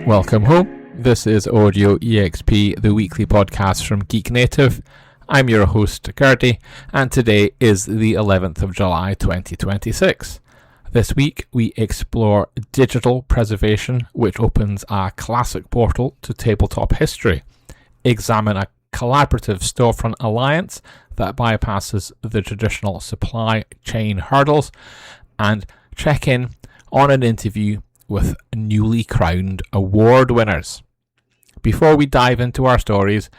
Welcome home. This is Audio EXP, the weekly podcast from Geek Native. I'm your host, Gertie, and today is the 11th of July 2026. This week we explore digital preservation, which opens a classic portal to tabletop history, examine a collaborative storefront alliance that bypasses the traditional supply chain hurdles, and check in on an interview with newly crowned award winners. Before we dive into our stories,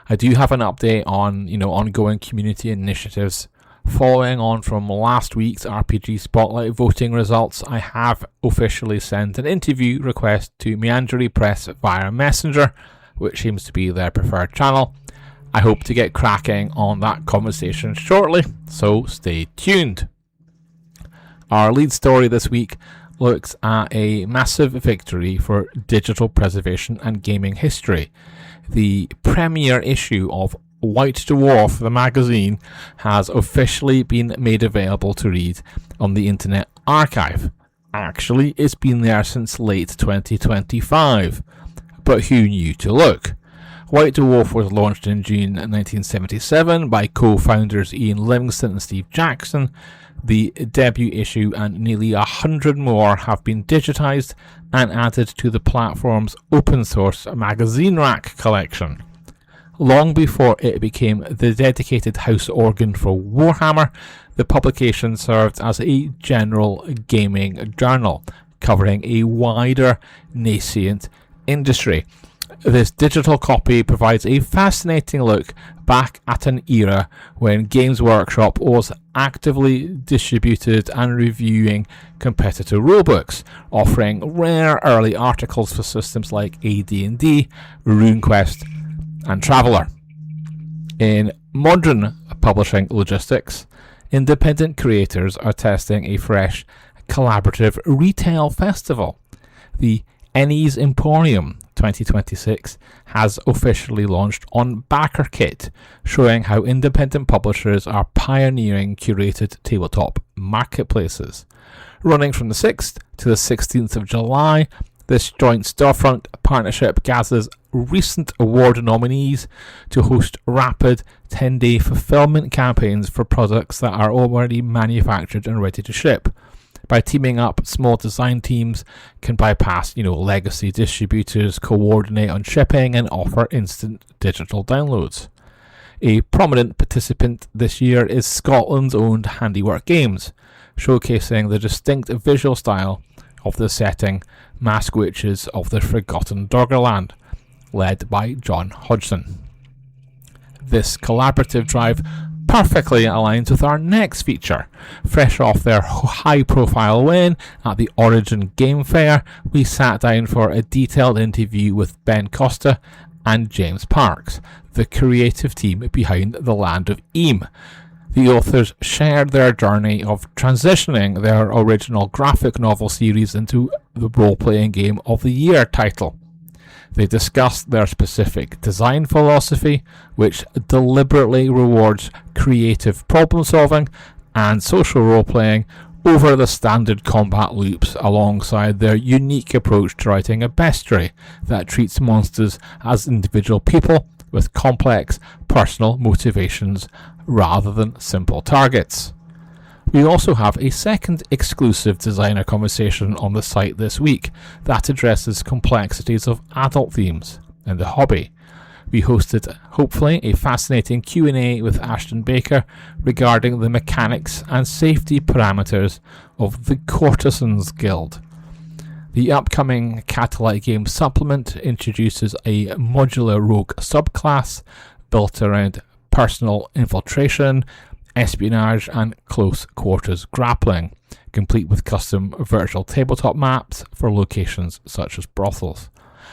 I do have an update on ongoing community initiatives. Following on from last week's RPG Spotlight voting results, I have officially sent an interview request to Meandery Press via Messenger, which seems to be their preferred channel. I hope to get cracking on that conversation shortly, so stay tuned. Our lead story this week looks at a massive victory for digital preservation and gaming history. The premiere issue of White Dwarf, the magazine, has officially been made available to read on the Internet Archive. Actually, it's been there since late 2025. But who knew to look? White Dwarf was launched in June 1977 by co-founders Ian Livingstone and Steve Jackson. The debut issue and nearly 100 more have been digitised and added to the platform's open source magazine rack collection. Long before it became the dedicated house organ for Warhammer, the publication served as a general gaming journal, covering a wider nascent industry. This digital copy provides a fascinating look back at an era when Games Workshop was actively distributed and reviewing competitor rulebooks, offering rare early articles for systems like AD&D, RuneQuest, and Traveller. In modern publishing logistics, independent creators are testing a fresh, collaborative retail festival. The ENNIEs Emporium 2026 has officially launched on BackerKit, showing how independent publishers are pioneering curated tabletop marketplaces. Running from the 6th to the 16th of July, this joint storefront partnership gathers recent award nominees to host rapid 10-day fulfillment campaigns for products that are already manufactured and ready to ship. By teaming up, small design teams can bypass, legacy distributors, coordinate on shipping, and offer instant digital downloads. A prominent participant this year is Scotland's own Handiwork Games, showcasing the distinct visual style of the setting Mask Witches of the Forgotten Doggerland, led by John Hodgson. This collaborative drive perfectly aligns with our next feature. Fresh off their high-profile win at the Origin Game Fair, we sat down for a detailed interview with Ben Costa and James Parks, the creative team behind The Land of Eam. The authors shared their journey of transitioning their original graphic novel series into the role-playing game of the year title. They discussed their specific design philosophy, which deliberately rewards creative problem-solving and social role-playing over the standard combat loops, alongside their unique approach to writing a bestiary that treats monsters as individual people with complex personal motivations rather than simple targets. We also have a second exclusive designer conversation on the site this week that addresses complexities of adult themes in the hobby. We hosted, hopefully, a fascinating Q&A with Ashton Baker regarding the mechanics and safety parameters of the Courtesans Guild. The upcoming Catalyte Game supplement introduces a modular rogue subclass built around personal infiltration, espionage and close quarters grappling, complete with custom virtual tabletop maps for locations such as brothels.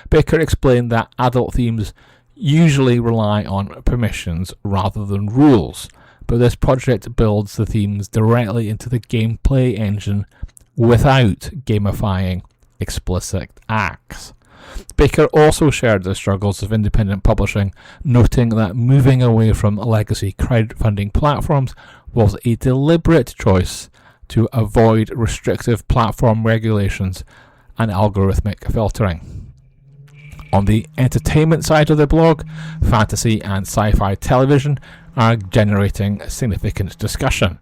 Baker explained that adult themes usually rely on permissions rather than rules, but this project builds the themes directly into the gameplay engine without gamifying explicit acts. Baker also shared the struggles of independent publishing, noting that moving away from legacy crowdfunding platforms was a deliberate choice to avoid restrictive platform regulations and algorithmic filtering. On the entertainment side of the blog, fantasy and sci-fi television are generating significant discussion.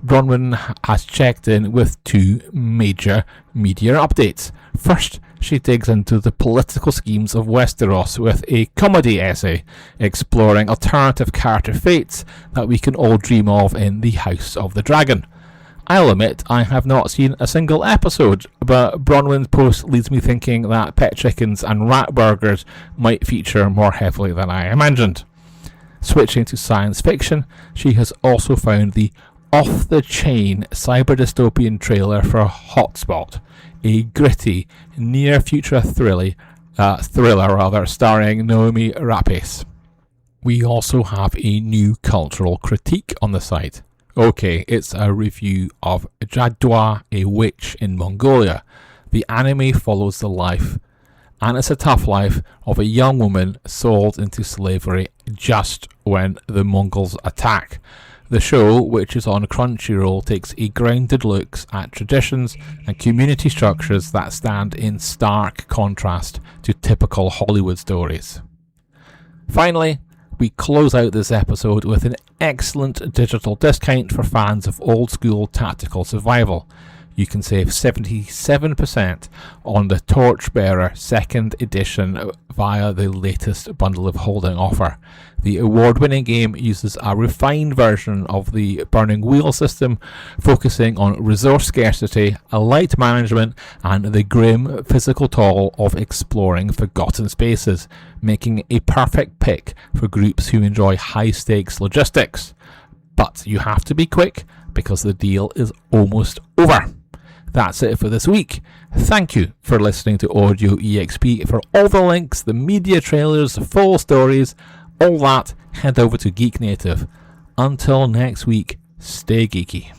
Bronwen has checked in with two major media updates. First, she digs into the political schemes of Westeros with a comedy essay exploring alternative character fates that we can all dream of in the House of the Dragon. I'll admit I have not seen a single episode, but Bronwen's post leads me thinking that pet chickens and rat burgers might feature more heavily than I imagined. Switching to science fiction, she has also found the off-the-chain cyber dystopian trailer for Hotspot, a gritty, near-future thriller starring Naomi Rapace. We also have a new cultural critique on the site. Okay, it's a review of Jadwa, a witch in Mongolia. The anime follows the life, and it's a tough life, of a young woman sold into slavery just when the Mongols attack. The show, which is on Crunchyroll, takes a grounded look at traditions and community structures that stand in stark contrast to typical Hollywood stories. Finally, we close out this episode with an excellent digital discount for fans of old school tactical survival. You can save 77% on the Torchbearer 2nd edition via the latest Bundle of Holding offer. The award-winning game uses a refined version of the Burning Wheel system, focusing on resource scarcity, allight management, and the grim physical toll of exploring forgotten spaces, making a perfect pick for groups who enjoy high-stakes logistics. But you have to be quick, because the deal is almost over. That's it for this week. Thank you for listening to Audio EXP. For all the links, the media trailers, the full stories, all that, head over to Geek Native. Until next week, stay geeky.